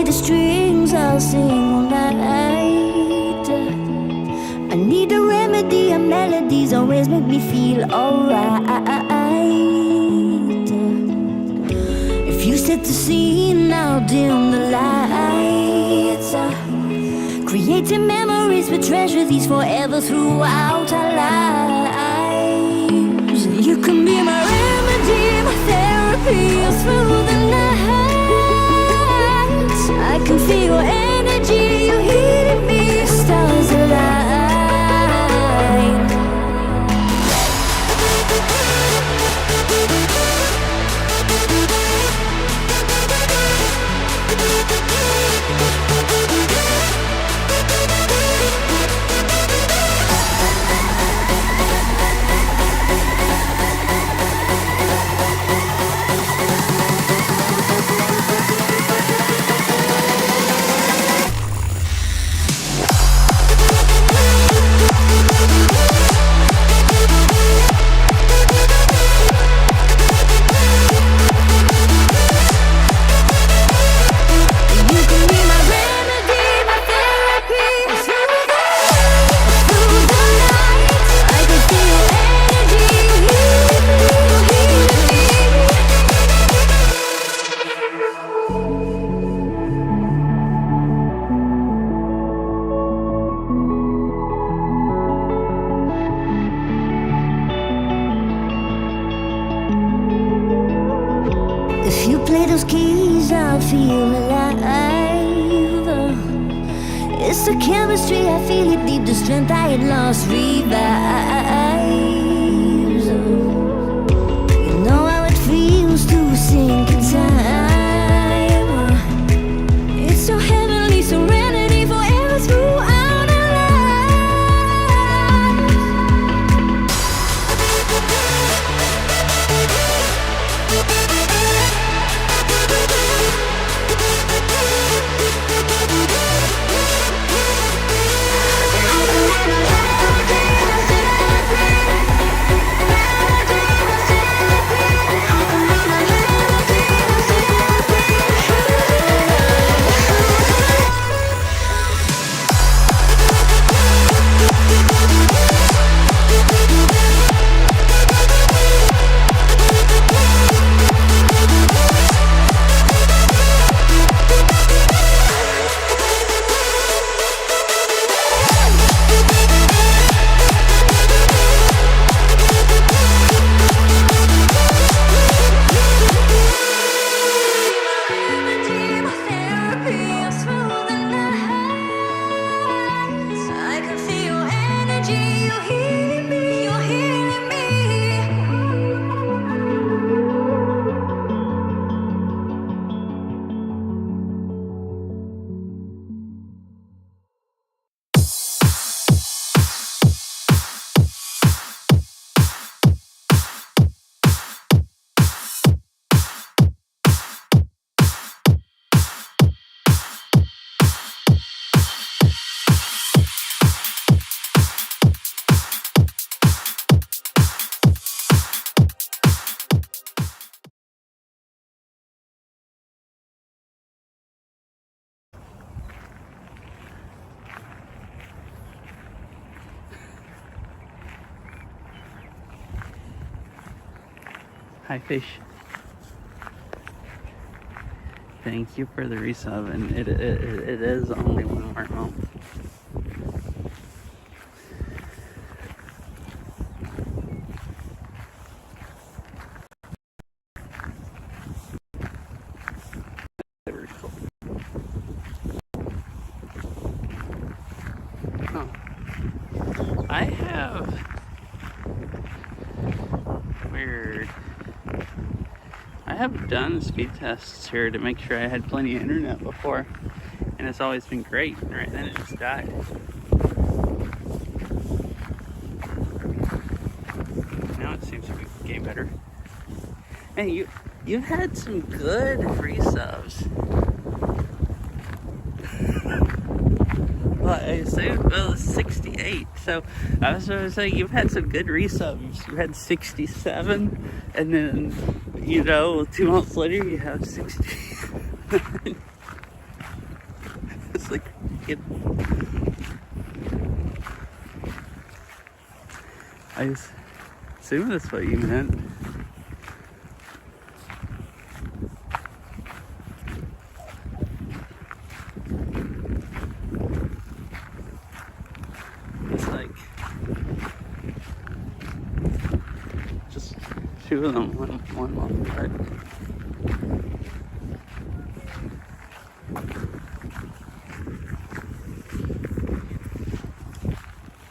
me the strings, I'll sing all night. I need a remedy, and melodies always make me feel alright. If you set the scene, I'll dim the lights. Creating memories, we treasure these forever throughout our lives. You can be my remedy, my therapy, all through the night. I can feel your energy, you're healing me, stars align. If you play those keys, I'll feel alive. It's the chemistry, I feel it deep, the strength I had lost revives. You know how it feels to sink in time. It's so heavenly, serenity forever throughout our lives. Hi, fish. Thank you for the resub, and it is only 1 more month. Very cool. Oh, I have weird. I have done speed tests here to make sure I had plenty of internet before, and it's always been great. Right then it just died. Now it seems to be getting better. Hey, you've had some good resubs. Well, I assume, well, 68. So I was going to say you've had some good resubs. You had 67, and then 2 months later you have 60. like it. I assume that's what you meant. It's like just two of them, one month apart.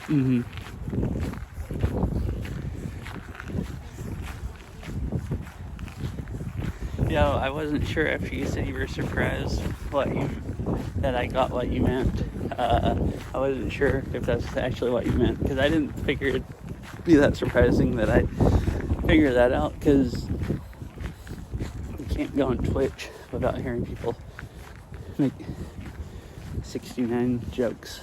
Mm-hmm. Yeah, I wasn't sure after you said you were surprised that I got what you meant. I wasn't sure if that's actually what you meant, because I didn't figure it'd be that surprising that I figured that out, because you can't go on Twitch without hearing people make 69 jokes.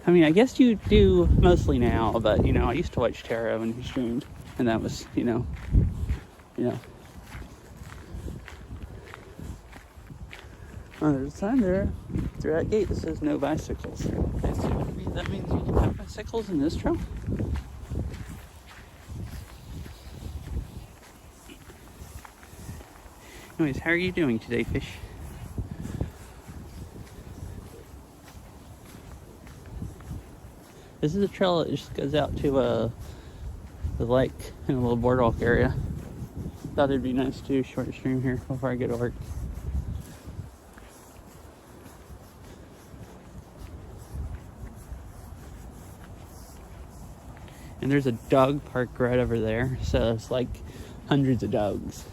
I mean, I guess you do mostly now, but, you know, I used to watch Tara when he streamed, and that was, you know. Oh, there's a sign there through that gate that says no bicycles. I assume that means you can have bicycles in this trail. Anyways, how are you doing today, fish? This is a trail that just goes out to the lake in a little boardwalk area. Thought it'd be nice to do a short stream here before I go to work. And there's a dog park right over there, so it's like hundreds of dogs.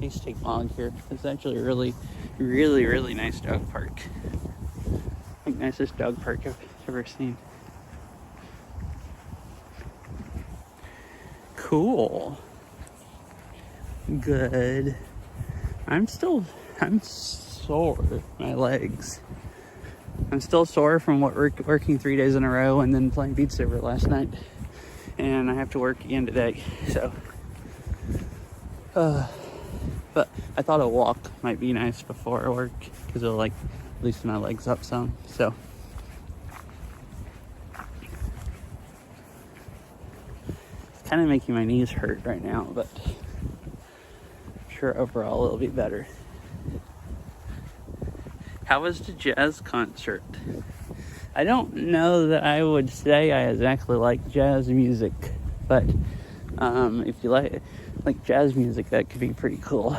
Nice take log here. It's actually a really nice dog park. I think nicest dog park I've ever seen. Cool. Good. I'm sore. My legs. I'm still sore from working 3 days in a row and then playing Beat Saber last night. And I have to work again today, so. But I thought a walk might be nice before work, because it'll like loosen my legs up some, so. It's kind of making my knees hurt right now, but I'm sure overall it'll be better. How was the jazz concert? I don't know that I would say I exactly like jazz music, but if you like jazz music, that could be pretty cool.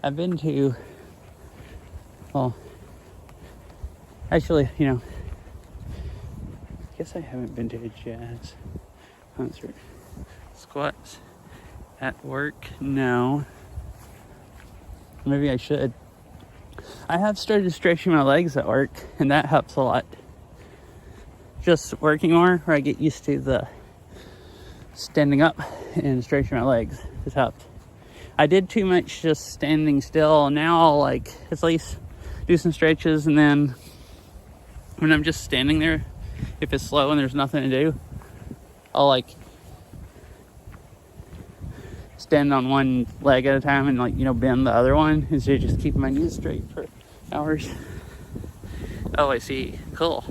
I've been to, well, actually, you know, I guess I haven't been to a jazz concert. Squats at work? No. Maybe I should. I have started stretching my legs at work, and that helps a lot. Just working more, where I get used to the standing up and stretching my legs has helped. I did too much just standing still. Now I'll like at least do some stretches, and then when I'm just standing there, if it's slow and there's nothing to do, I'll like stand on one leg at a time and like, you know, bend the other one instead of just keeping my knees straight for hours. Oh, I see. Cool.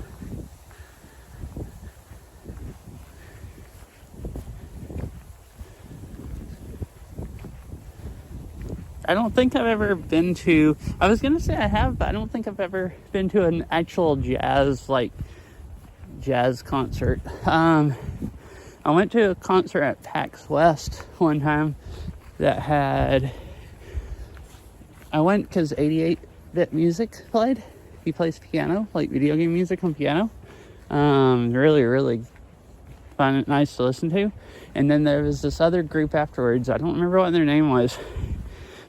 I don't think I've ever been to, I was going to say I have, but I don't think I've ever been to an actual jazz concert. I went to a concert at PAX West one time I went because 88-bit music played. He plays piano, like video game music on piano. Really fun, nice to listen to. And then there was this other group afterwards. I don't remember what their name was,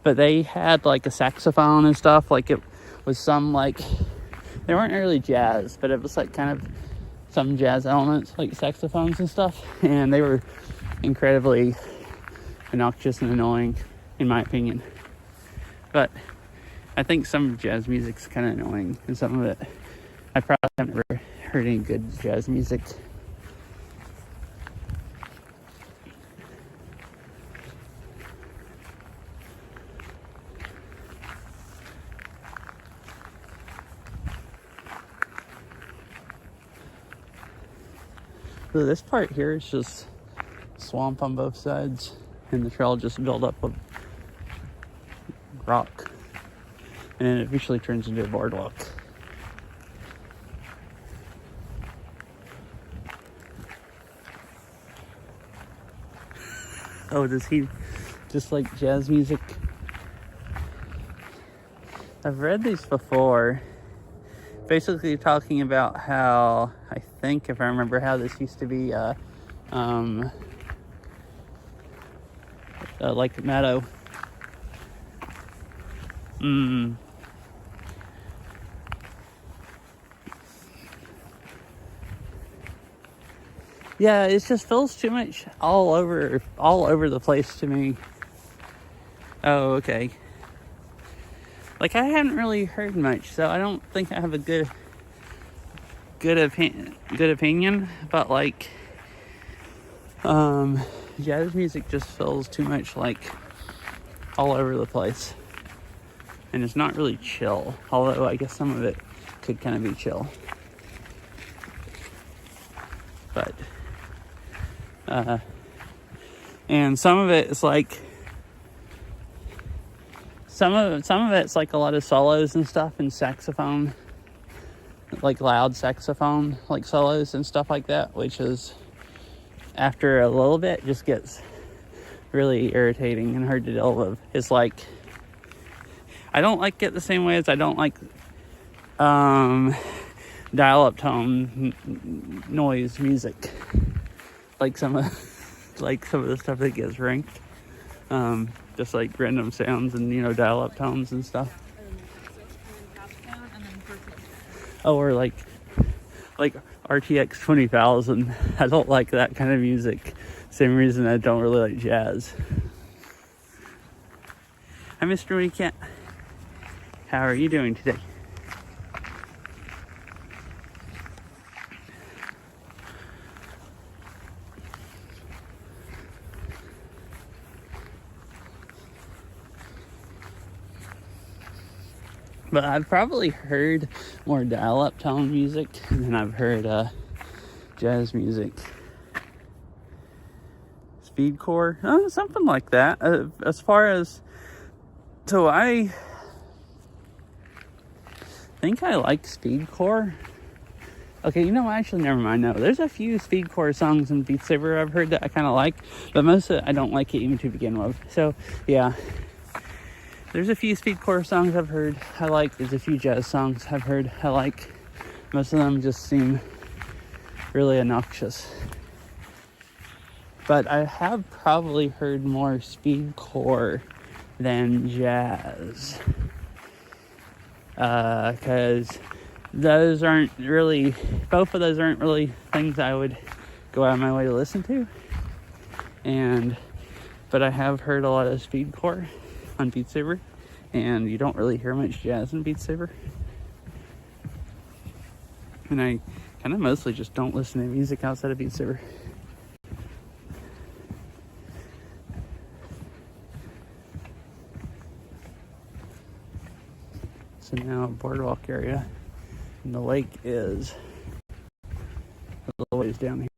but they had like a saxophone and stuff. Like it was some like, they weren't really jazz, but it was like kind of some jazz elements, like saxophones and stuff. And they were incredibly obnoxious and annoying, in my opinion. But I think some jazz music's kind of annoying, and some of it, I probably haven't ever heard any good jazz music. So this part here is just swamp on both sides, and the trail just built up with rock, and then it eventually turns into a boardwalk. Oh, does he just like jazz music? I've read these before. Basically talking about how, I think if I remember, how this used to be like meadow. Yeah, it just feels too much all over the place to me. Oh, okay. Like, I haven't really heard much, so I don't think I have a good opinion, but like jazz music just feels too much like all over the place, and it's not really chill, although I guess some of it could kind of be chill, but and some of it is like some of it's like a lot of solos and stuff, and saxophone, like loud saxophone like solos and stuff like that, which is, after a little bit, just gets really irritating and hard to deal with. It's like, I don't like it the same way as I don't like dial-up tone noise music, like some of the stuff that gets ranked, just like random sounds and, you know, dial-up tones and stuff. Oh, or like RTX 20,000. I don't like that kind of music. Same reason I don't really like jazz. Hi, Mr. Weekend. How are you doing today? But I've probably heard more dial-up tone music than I've heard jazz music. Speedcore, something like that. As far as, so I think I like speedcore. Okay, you know, actually, never mind. No, there's a few speedcore songs in Beat Saber I've heard that I kind of like, but most of it I don't like it even to begin with. So yeah, there's a few speedcore songs I've heard I like. There's a few jazz songs I've heard I like. Most of them just seem really obnoxious. But I have probably heard more speedcore than jazz. Because both of those aren't really things I would go out of my way to listen to. But I have heard a lot of speedcore on Beat Saber, and you don't really hear much jazz in Beat Saber. And I kind of mostly just don't listen to music outside of Beat Saber. So now boardwalk area, and the lake is a little ways down here.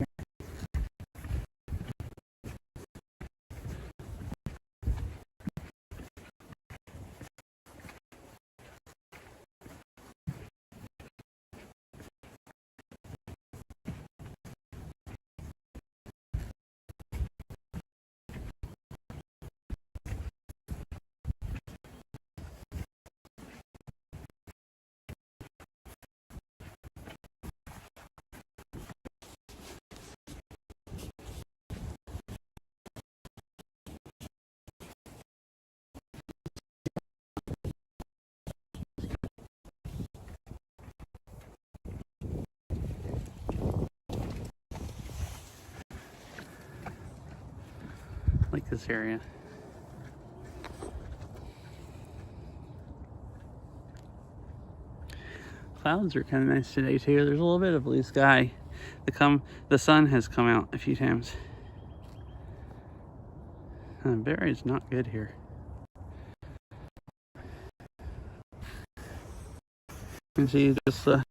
Like this area. Clouds are kind of nice today too. There's a little bit of blue sky. The sun has come out a few times. Battery is not good here. You can see just the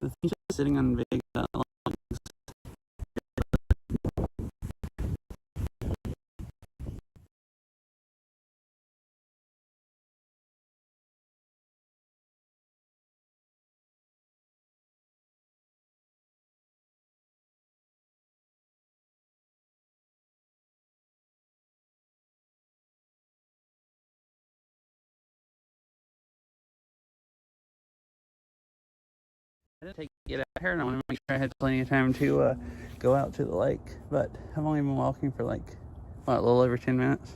things sitting on big didn't take it out here, and I want to make sure I had plenty of time to go out to the lake. But I've only been walking for like, what, a little over 10 minutes.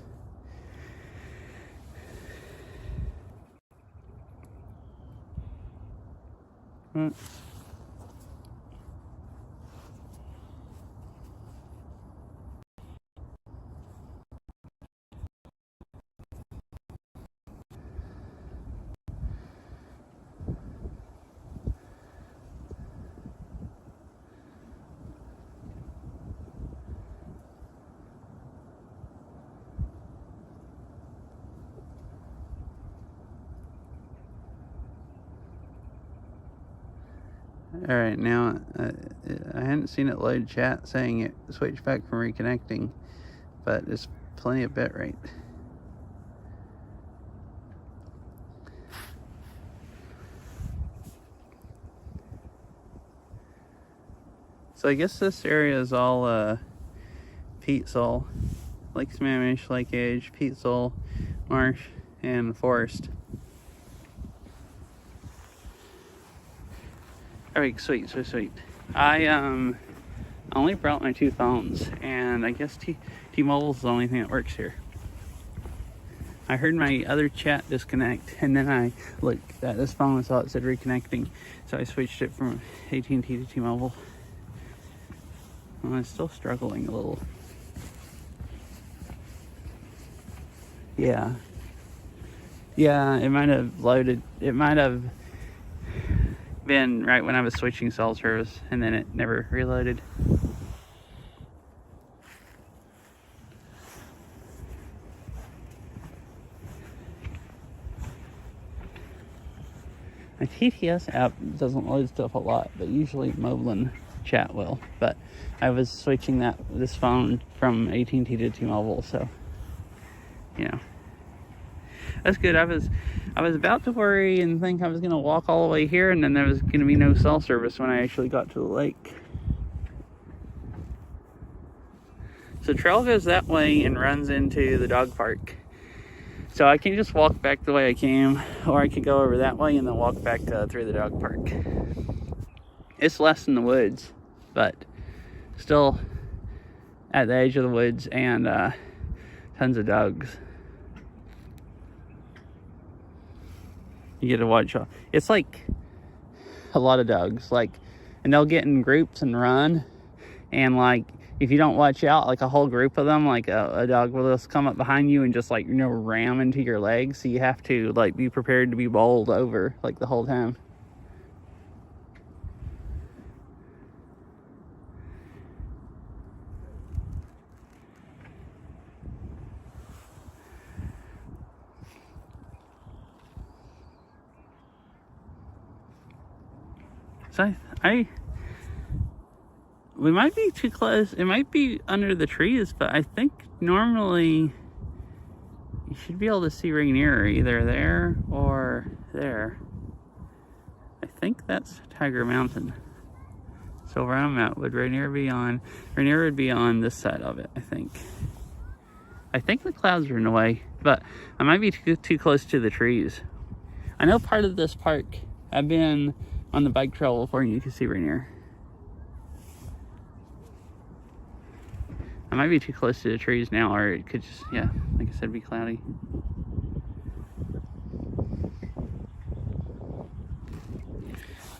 All right, now I hadn't seen it load chat saying it switched back from reconnecting, but it's plenty of bit rate. So I guess this area is all peat soil, Lake Sammamish, Lake Edge, peat soil, marsh, and forest. All right, sweet, so sweet. I only brought my 2 phones, and I guess T-Mobile's the only thing that works here. I heard my other chat disconnect, and then I looked at this phone and saw it said reconnecting, so I switched it from AT&T to T-Mobile. Well, I'm still struggling a little. Yeah, it might have loaded. It might have been right when I was switching cell service, and then it never reloaded. My TTS app doesn't load stuff a lot, but usually Moblin chat will. But I was switching this phone from AT&T to T-Mobile, so you know, that's good. I was about to worry and think I was gonna walk all the way here, and then there was gonna be no cell service when I actually got to the lake. So trail goes that way and runs into the dog park. So I can just walk back the way I came, or I could go over that way and then walk back through the dog park. It's less in the woods, but still at the edge of the woods, and tons of dogs. You get to watch. It's like a lot of dogs, like, and they'll get in groups and run, and like if you don't watch out, like a whole group of them, like a dog will just come up behind you and just like, you know, ram into your legs. So you have to like be prepared to be bowled over like the whole time. So we might be too close. It might be under the trees, but I think normally you should be able to see Rainier either there or there. I think that's Tiger Mountain. So where I'm at, would Rainier be on? Rainier would be on this side of it, I think. I think the clouds are in the way, but I might be too close to the trees. I know part of this park, I've been on the bike trail before and you can see Rainier. I might be too close to the trees now, or it could just, yeah, like I said, be cloudy.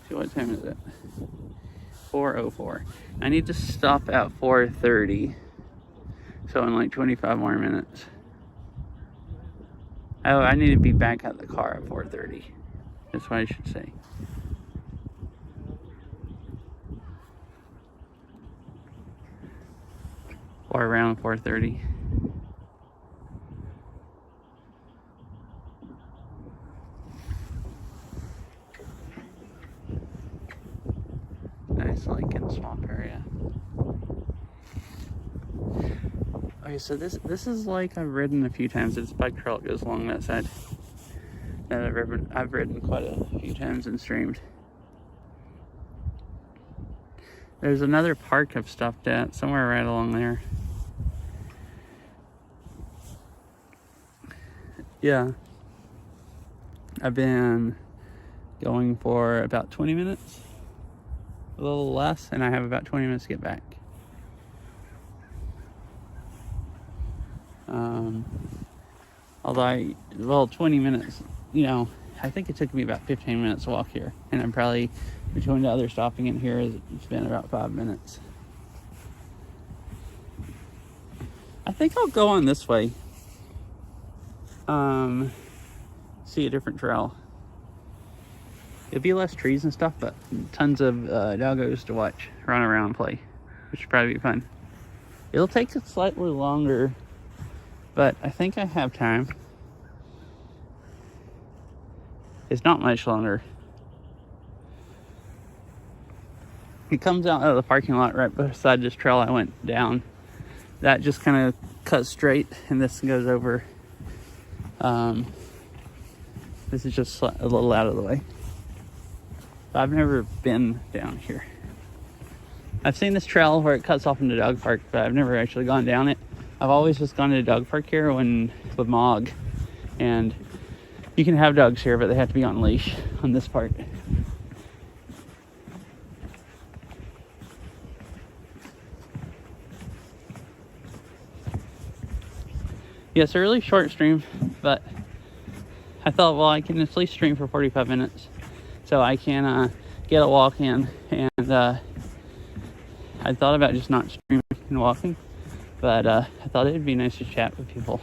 See, what time is it? 4:04. I need to stop at 4:30. So in like 25 more minutes. Oh, I need to be back at the car at 4:30. That's what I should say. Or around 4:30. Nice lake and swamp area. Okay, so this is like I've ridden a few times. It's a bike trail that goes along that side that I've ridden quite a few times and streamed. There's another park I've stopped at somewhere right along there. Yeah, I've been going for about 20 minutes. a little less, and I have about 20 minutes to get back. Although 20 minutes, I think it took me about 15 minutes to walk here, and I'm probably, between the other stopping in here, it's been about 5 minutes. I think I'll go on this way. See a different trail. It'll be less trees and stuff, but tons of doggos to watch, run around and play, which should probably be fun. It'll take it slightly longer, but I think I have time. It's not much longer. It comes out of the parking lot right beside this trail I went down. That just kind of cuts straight, and this goes over. This is just a little out of the way. I've never been down here. I've seen this trail where it cuts off into dog park, but I've never actually gone down it. I've always just gone to the dog park here with Mog, and you can have dogs here, but they have to be on leash on this part. Yeah, it's a really short stream, but I thought, well, I can at least stream for 45 minutes, so I can get a walk in, and I thought about just not streaming and walking, but I thought it'd be nice to chat with people,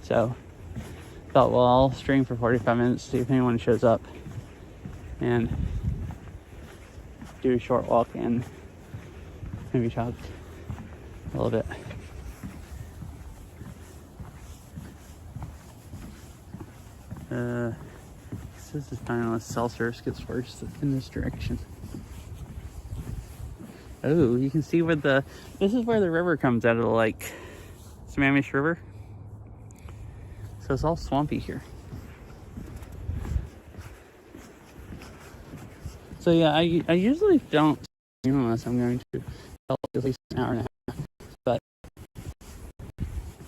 so I thought, well, I'll stream for 45 minutes, see if anyone shows up, and do a short walk and maybe talk a little bit. This is fine unless cell service gets worse in this direction. Oh, you can see where this is where the river comes out of the lake. Sammamish River. So it's all swampy here. So yeah, I usually don't stream unless I'm going to at least an hour and a half. But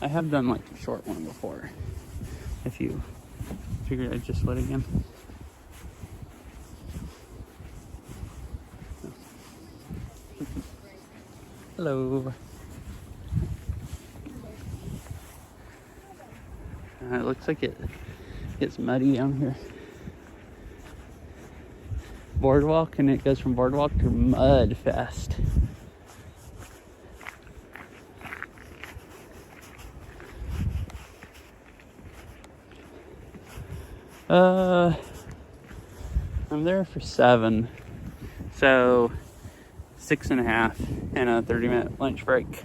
I have done like a short one before. If you figured I'd just let again. Hello. It looks like it gets muddy down here. Boardwalk, and it goes from boardwalk to mud fest. I'm there for 7, so 6.5 and a 30-minute lunch break.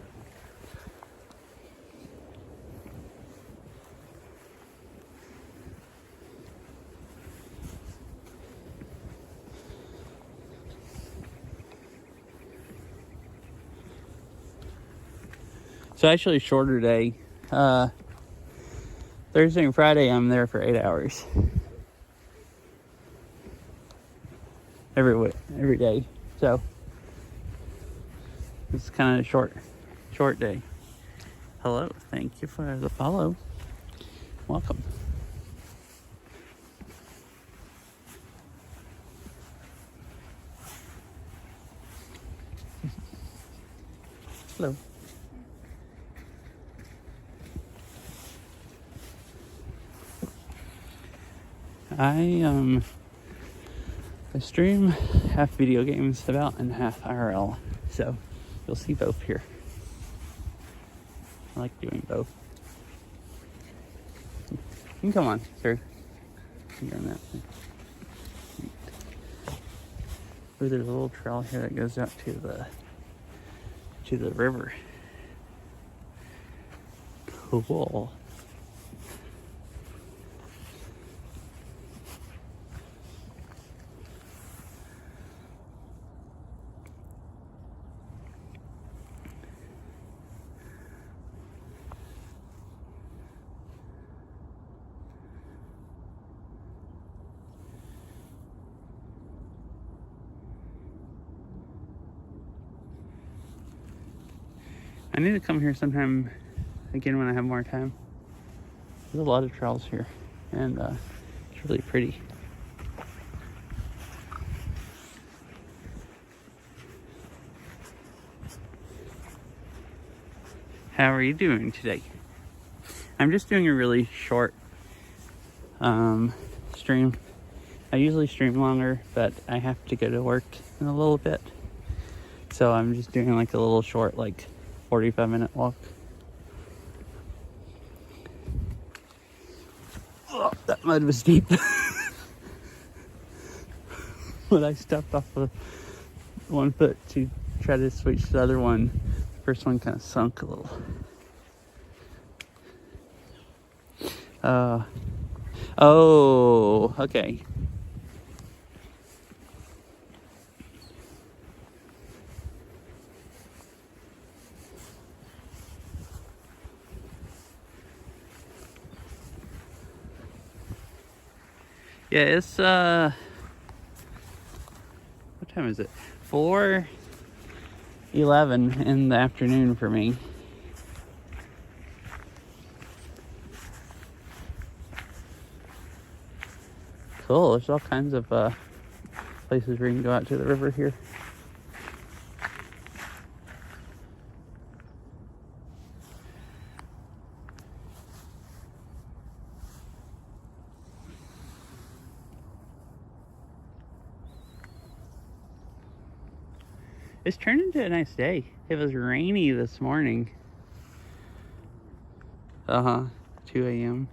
So actually a shorter day. Thursday and Friday I'm there for 8 hours. Every day. So it's kind of a short day. Hello, thank you for the follow. Welcome. Hello. I stream half video games about and half IRL, so you'll see both here. I like doing both. You can come on, sir. You're on that thing. Oh, there's a little trail here that goes out to the river. Cool. I need to come here sometime again when I have more time. There's a lot of trails here, and it's really pretty. How are you doing today? I'm just doing a really short stream. I usually stream longer, but I have to go to work in a little bit. So I'm just doing like a little short, like 45-minute walk. Oh, that mud was deep. When I stepped off of one foot to try to switch to the other one, the first one kind of sunk a little. Oh, okay. Yeah, it's what time is it? 4:11 in the afternoon for me. Cool, there's all kinds of places where you can go out to the river here. It's turned into a nice day. It was rainy this morning. 2 a.m.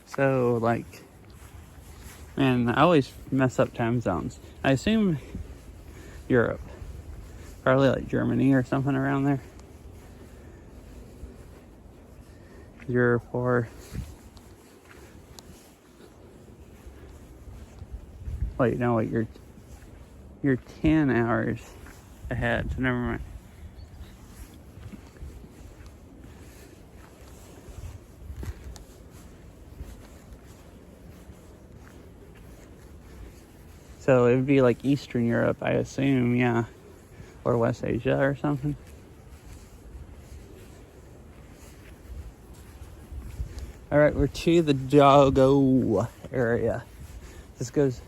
So, like, man, I always mess up time zones. I assume Europe. Probably like Germany or something around there. You're for... Wait, no, wait, you're 10 hours ahead, so never mind. So it would be like Eastern Europe, I assume, yeah. Or West Asia or something. Alright, we're to the doggo area. This goes...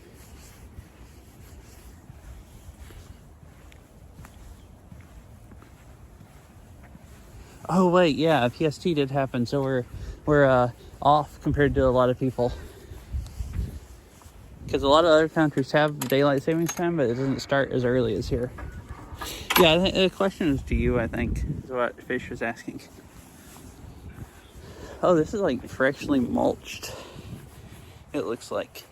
Oh wait, yeah, PST did happen, so we're off compared to a lot of people. Because a lot of other countries have daylight savings time, but it doesn't start as early as here. Yeah, I think the question is to you, I think, is what Fish was asking. Oh, this is like freshly mulched. It looks like.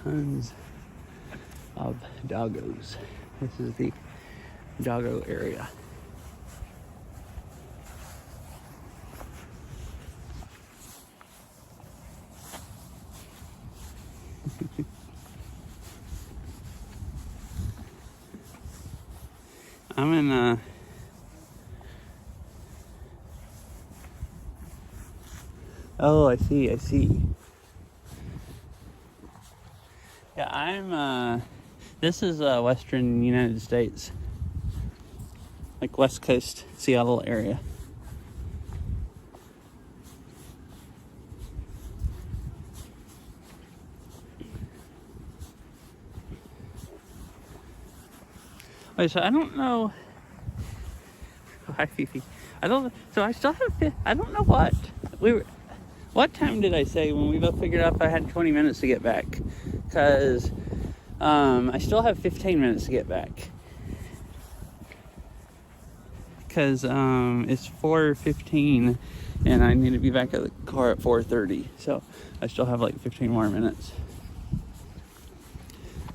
Tons of doggos. This is the doggo area. I'm in oh, I see. Yeah, I'm this is western United States. Like West Coast, Seattle area. Wait, so I don't know. Oh, hi, Fifi. So I still have. I don't know what we were. What time did I say when we both figured out if I had 20 minutes to get back? Because I still have 15 minutes to get back. Because it's 4:15 and I need to be back at the car at 4:30. So I still have like 15 more minutes.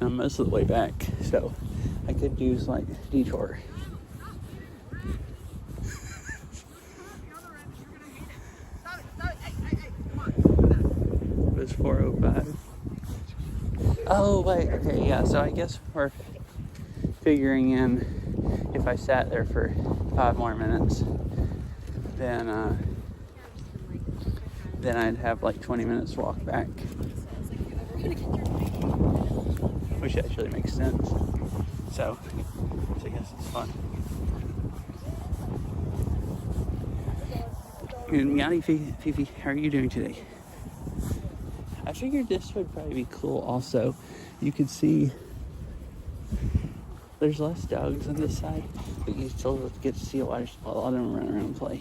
I'm most of the way back, so I could use like a detour. It was 4:05. Oh wait, okay, yeah. So I guess we're figuring in if I sat there for 5 more minutes, then I'd have like 20 minutes to walk back, which actually makes sense. So I guess it's fun. And Yanni, Fifi, how are you doing today? I figured this would probably be cool also. You could see there's less dogs on this side, but you still get to see a lot of them run around and play.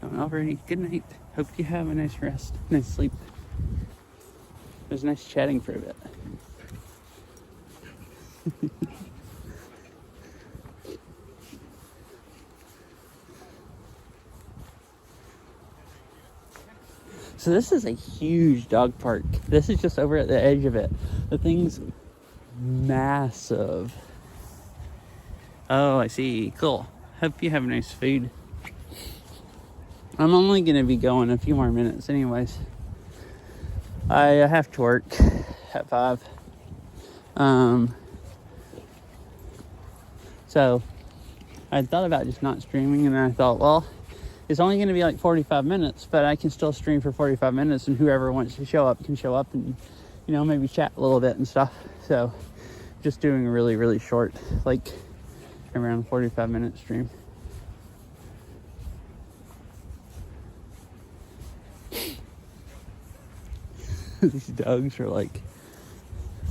Alrighty, good night. Hope you have a nice rest, nice sleep. It was nice chatting for a bit. So this is a huge dog park. This is just over at the edge of it. The thing's massive. Oh, I see. Cool. Hope you have nice food. I'm only going to be going a few more minutes anyways. I have to work at 5. So I thought about just not streaming, and then I thought, well, it's only going to be like 45 minutes, but I can still stream for 45 minutes, and whoever wants to show up can show up and, you know, maybe chat a little bit and stuff. So just doing a really, really short, like around 45-minute stream. These dogs are like,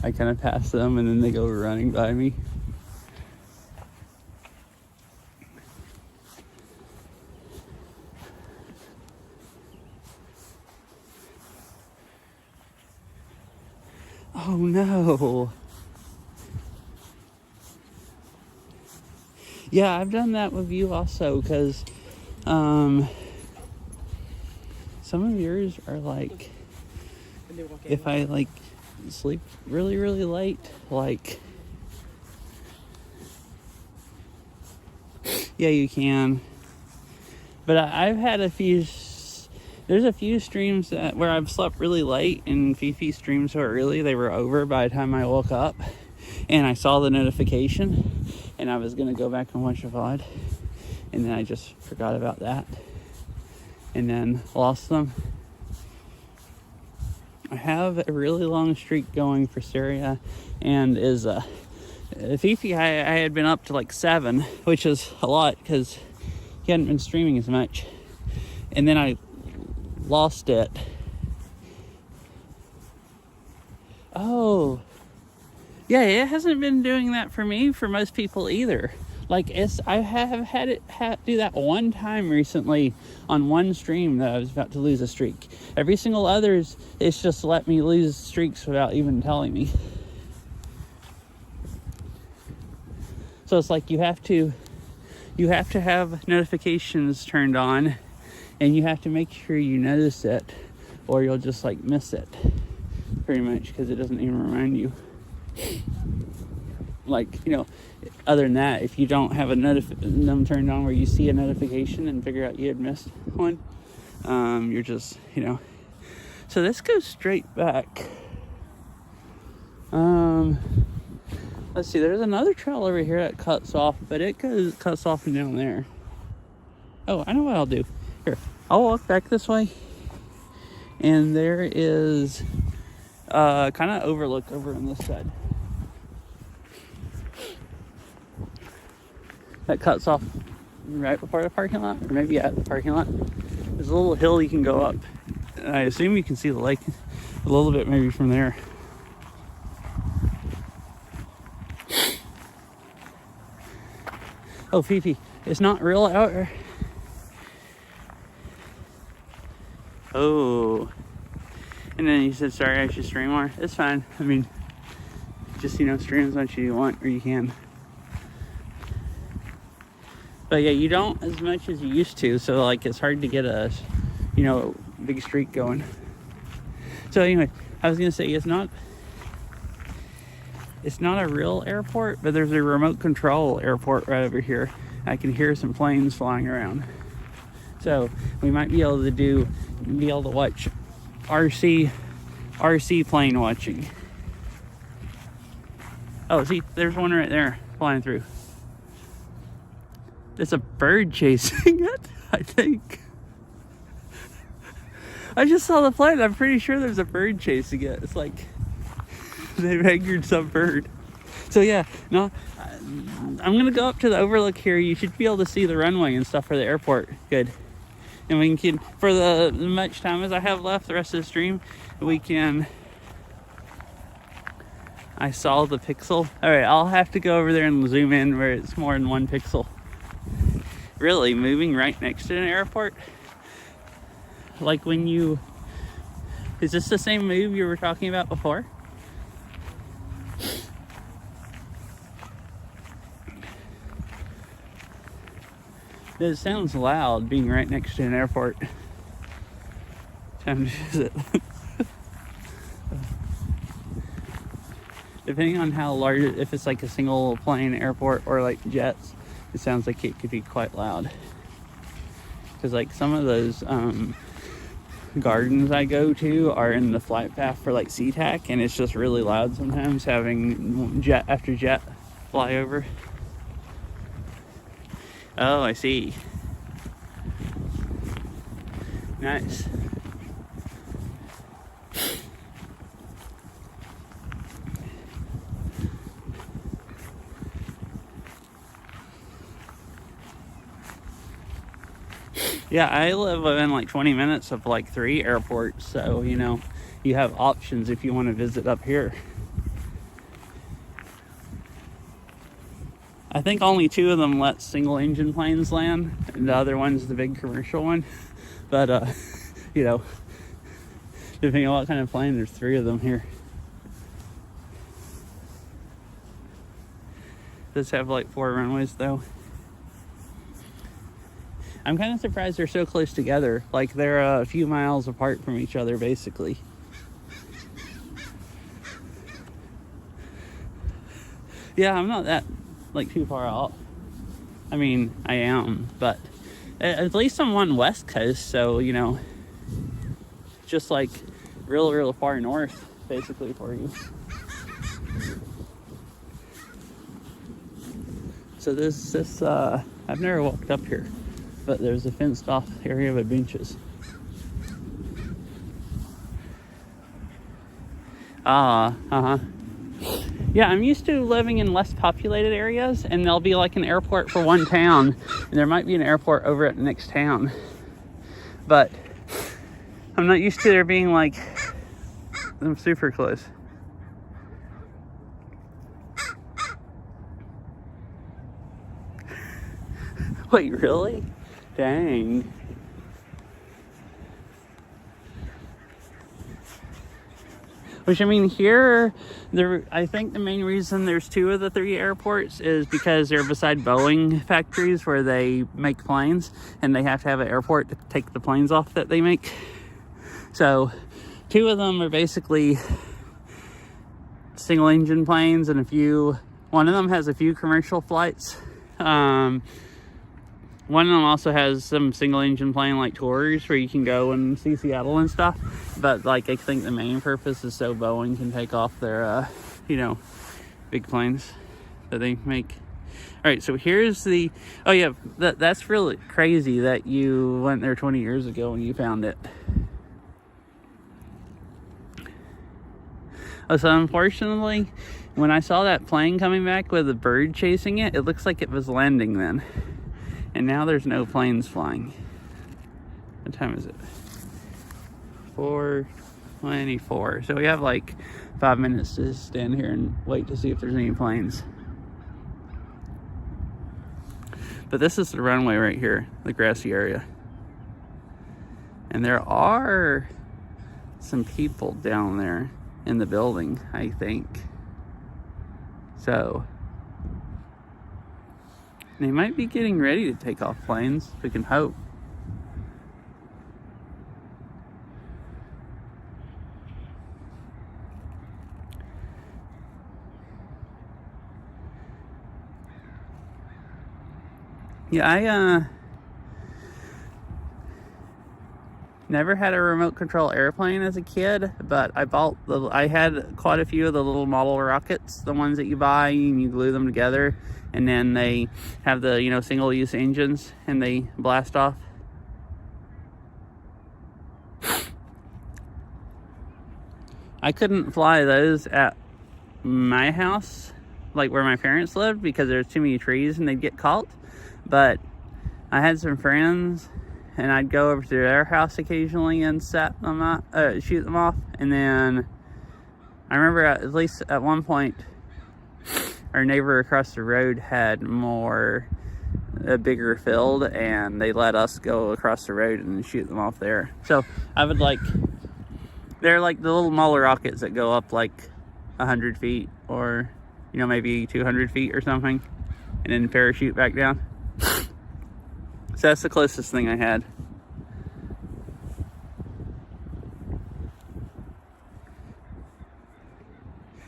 I kind of pass them and then they go running by me. Oh no. Yeah, I've done that with you also, because some of yours are like, if I like sleep really, really late, like, yeah, you can. But I've had there's a few streams where I've slept really late, and Fifi streamed so early they were over by the time I woke up, and I saw the notification, and I was gonna go back and watch the VOD, and then I just forgot about that, and then lost them. I have a really long streak going for Syria, and Fifi, I had been up to like 7, which is a lot because he hadn't been streaming as much, and then I lost it. Oh, yeah, it hasn't been doing that for me, for most people either. Like, I have had it do that one time recently on one stream that I was about to lose a streak. Every single others, it's just let me lose streaks without even telling me. So it's like you have to have notifications turned on, and you have to make sure you notice it, or you'll just like miss it pretty much, because it doesn't even remind you. Like, you know, other than that, if you don't have them turned on where you see a notification and figure out you had missed one, you're just, you know. So this goes straight back. Let's see, there's another trail over here that cuts off, but it cuts off and down there. Oh, I know what I'll do. Here, I'll walk back this way, and there is kind of overlook over on this side that cuts off right before the parking lot, or maybe at the parking lot. There's a little hill you can go up, and I assume you can see the lake a little bit maybe from there. Oh, Fifi, it's not real out here. Oh. And then you said, sorry, I should stream more. It's fine. I mean, just, you know, stream as much as you want, or you can. But yeah, you don't as much as you used to, so like it's hard to get a, you know, big streak going. So anyway, I was gonna say it's not a real airport, but there's a remote control airport right over here. I can hear some planes flying around. So we might be able to do be able to watch RC plane watching. Oh, see, there's one right there flying through. There's a bird chasing it, I think. I just saw the plane. I'm pretty sure there's a bird chasing it. It's like they've angered some bird. So yeah, no, I'm gonna go up to the overlook here. You should be able to see the runway and stuff for the airport. Good. And we can, for the much time as I have left, the rest of the stream, we can. I saw the pixel. All right, I'll have to go over there and zoom in where it's more than 1 pixel. Really, moving right next to an airport? Like when you... Is this the same move you were talking about before? It sounds loud being right next to an airport. Time to visit. Depending on how large, if it's like a single plane airport or like jets, it sounds like it could be quite loud. Because like some of those gardens I go to are in the flight path for like SeaTac, and it's just really loud sometimes having jet after jet fly over. Oh, I see. Nice. Yeah, I live within like 20 minutes of like 3 airports, so you know, you have options if you want to visit up here. I think only 2 of them let single engine planes land, and the other one's the big commercial one. But you know, depending on what kind of plane, there's 3 of them here. Does have like 4 runways though. I'm kind of surprised they're so close together. Like they're a few miles apart from each other, basically. Yeah, I'm not that like too far out. I mean, I am, but at least I'm on West Coast, so you know, just like real far north, basically for you. So this I've never walked up here, but there's a fenced off area with benches. Yeah, I'm used to living in less populated areas, and there'll be like an airport for one town, and there might be an airport over at the next town. But I'm not used to there being like them super close. Wait, really? Dang. Which, I mean, here, I think the main reason there's 2 of the 3 airports is because they're beside Boeing factories where they make planes, and they have to have an airport to take the planes off that they make. So 2 of them are basically single engine planes, and one of them has a few commercial flights. One of them also has some single engine plane like tours where you can go and see Seattle and stuff. But like I think the main purpose is so Boeing can take off their, big planes that they make. All right, so here's the, oh yeah, that's really crazy that you went there 20 years ago and you found it. Oh, so unfortunately, when I saw that plane coming back with a bird chasing it, it looks like it was landing then. And now there's no planes flying. What time is it? 4:24. So we have like 5 minutes to stand here and wait to see if there's any planes. But this is the runway right here, the grassy area. And there are some people down there in the building, I think. So they might be getting ready to take off planes. We can hope. Yeah, Never had a remote control airplane as a kid, but I had quite a few of the little model rockets, the ones that you buy and you glue them together, and then they have the, single use engines and they blast off. I couldn't fly those at my house, like where my parents lived, because there's too many trees and they'd get caught. But I had some friends, and I'd go over to their house occasionally and shoot them off. And then I remember at least at one point, our neighbor across the road had a bigger field, and they let us go across the road and shoot them off there. So I would they're like the little model rockets that go up like 100 feet or, maybe 200 feet or something, and then parachute back down. So that's the closest thing I had.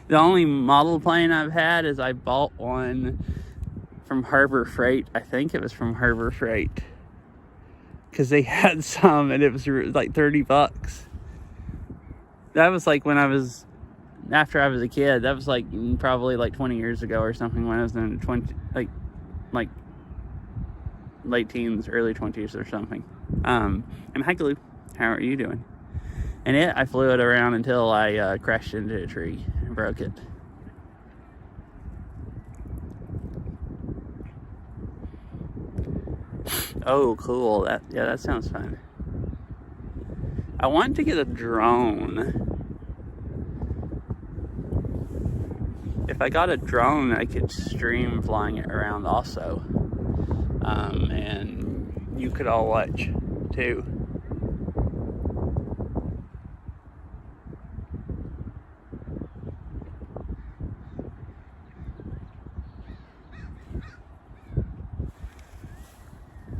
The only model plane I've had is I bought one from Harbor Freight. I think it was from Harbor Freight, because they had some and it was like $30. That was like after I was a kid. That was like probably like 20 years ago or something, when I was in like late teens, early 20s or something. And hi Glue, how are you doing? And I flew it around until I crashed into a tree and broke it. Oh, cool. That sounds fun. I want to get a drone. If I got a drone, I could stream flying it around also. And you could all watch too.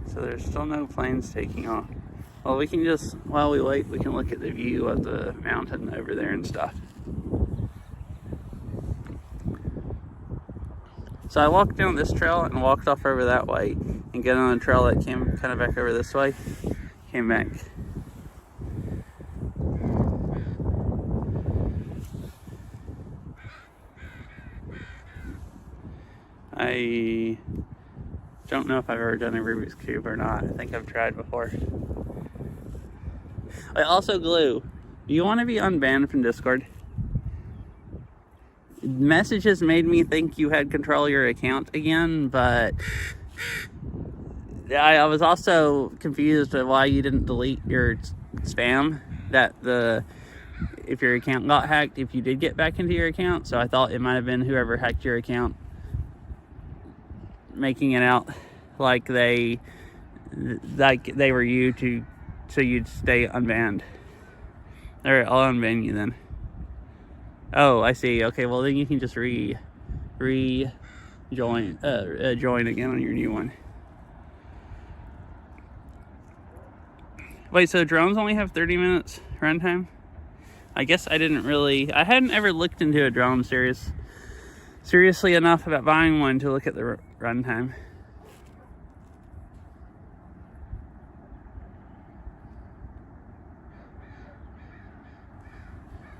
So there's still no planes taking off. Well, we can just, while we wait, we can look at the view of the mountain over there and stuff. So I walked down this trail and walked off over that way and got on a trail that came kind of back over this way. Came back. I don't know if I've ever done a Rubik's Cube or not. I think I've tried before. I also, Glue, do you want to be unbanned from Discord? Messages made me think you had control of your account again, but I was also confused at why you didn't delete your spam. If your account got hacked, if you did get back into your account, so I thought it might have been whoever hacked your account making it out like they were you, so you'd stay unbanned. Alright, I'll unban you then. Oh, I see. Okay, well then you can just join again on your new one. Wait, so drones only have 30 minutes runtime? I guess I hadn't ever looked into a drone seriously enough about buying one to look at the runtime.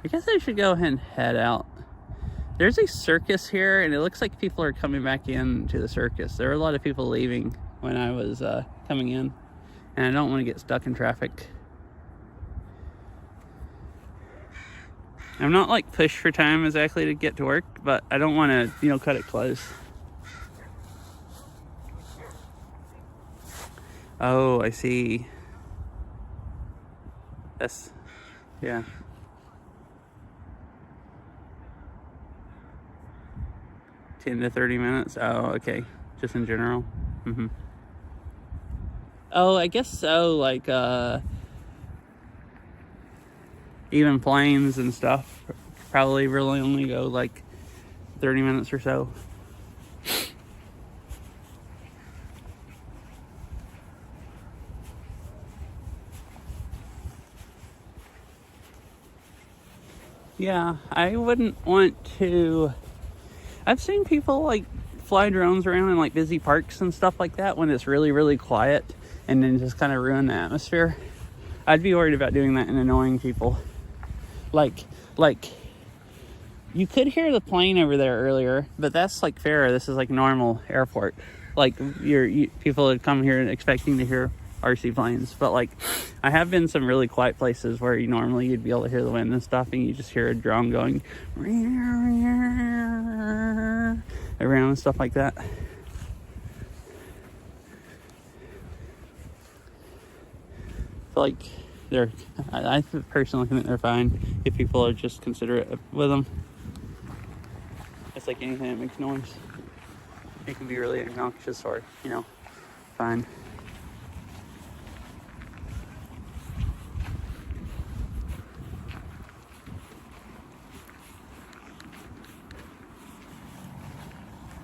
I guess I should go ahead and head out. There's a circus here, and it looks like people are coming back in to the circus. There were a lot of people leaving when I was coming in, and I don't want to get stuck in traffic. I'm not like pushed for time exactly to get to work, but I don't want to, cut it close. Oh, I see. Yeah. 10 to 30 minutes. Oh, okay. Just in general. Mm-hmm. Oh, I guess so. Like, even planes and stuff probably really only go like 30 minutes or so. Yeah, I wouldn't want to. I've seen people like fly drones around in like busy parks and stuff like that when it's really, really quiet, and then just kind of ruin the atmosphere. I'd be worried about doing that and annoying people. Like, you could hear the plane over there earlier, but that's like fair. This is like normal airport. Like, people would come here expecting to hear RC planes, but like, I have been some really quiet places where normally you'd be able to hear the wind and stuff, and you just hear a drone going around and stuff like that. Like, I personally think they're fine if people are just considerate with them. It's like anything that makes noise. It can be really obnoxious or, fine.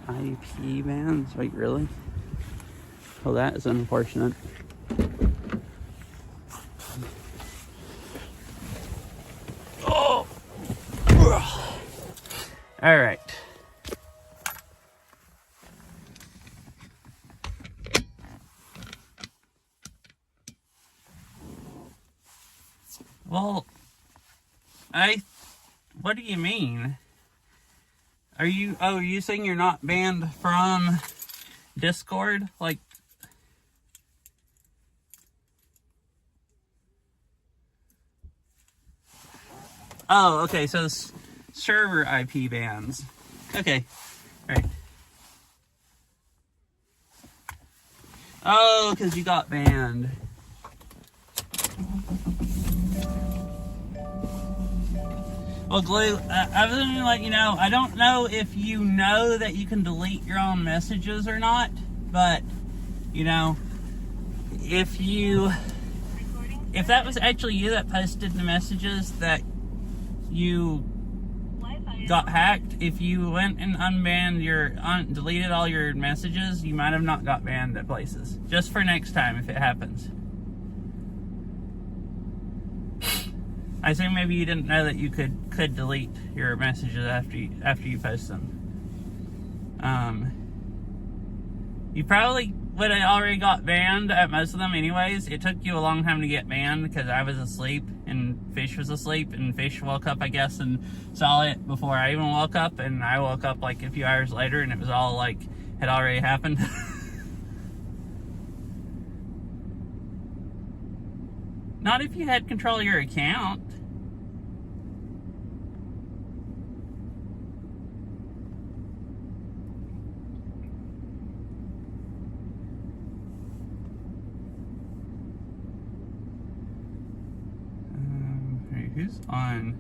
IP bands? Wait, really? Oh, that is unfortunate. Oh! All right. Well, what do you mean? Are you saying you're not banned from Discord? Like, oh, okay, so server IP bans. Okay, all right. Oh, because you got banned. Well, Glue, I was going to let you know, I don't know if you know that you can delete your own messages or not, but, if that was actually you that posted the messages that you got hacked, if you went and deleted all your messages, you might have not got banned at places. Just for next time if it happens. I assume maybe you didn't know that you could delete your messages after you post them. You probably would have already got banned at most of them anyways. It took you a long time to get banned because I was asleep and Fish was asleep, and Fish woke up, I guess, and saw it before I even woke up, and I woke up like a few hours later and it was all like had already happened. Not if you had control of your account. Who's on?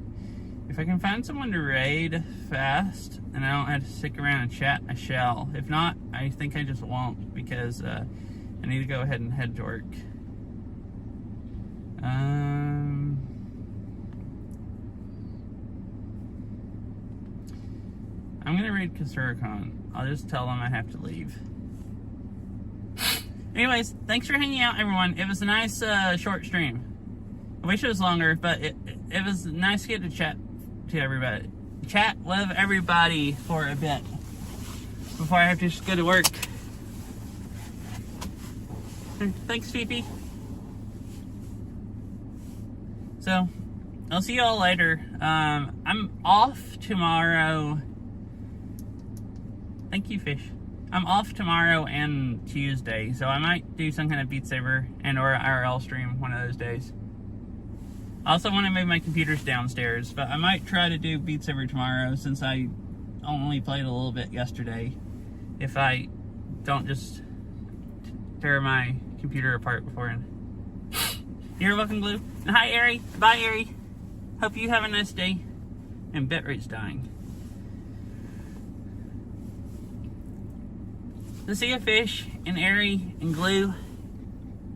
If I can find someone to raid fast and I don't have to stick around and chat, I shall. If not, I think I just won't, because I need to go ahead and head to work. I'm gonna raid Kasuricon. I'll just tell them I have to leave. Anyways, thanks for hanging out, everyone. It was a nice short stream. I wish it was longer, but it was nice to get to chat to everybody. Chat with everybody for a bit before I have to just go to work. Thanks, Fifi. So, I'll see you all later. I'm off tomorrow. Thank you, Fish. I'm off tomorrow and Tuesday, so I might do some kind of Beat Saber and or IRL stream one of those days. I also want to move my computers downstairs, but I might try to do Beat Saber tomorrow since I only played a little bit yesterday. If I don't just tear my computer apart beforehand. You're welcome, Glue. And hi, Ari. Bye, Ari. Hope you have a nice day. And bitrate's dying. So see ya, Fish, and Ari, and Glue,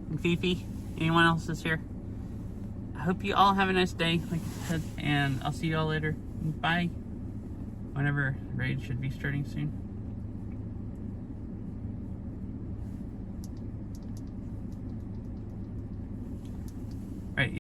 and Fifi. Anyone else that's here? I hope you all have a nice day, like I said, and I'll see you all later. Bye. Whenever raid should be starting soon.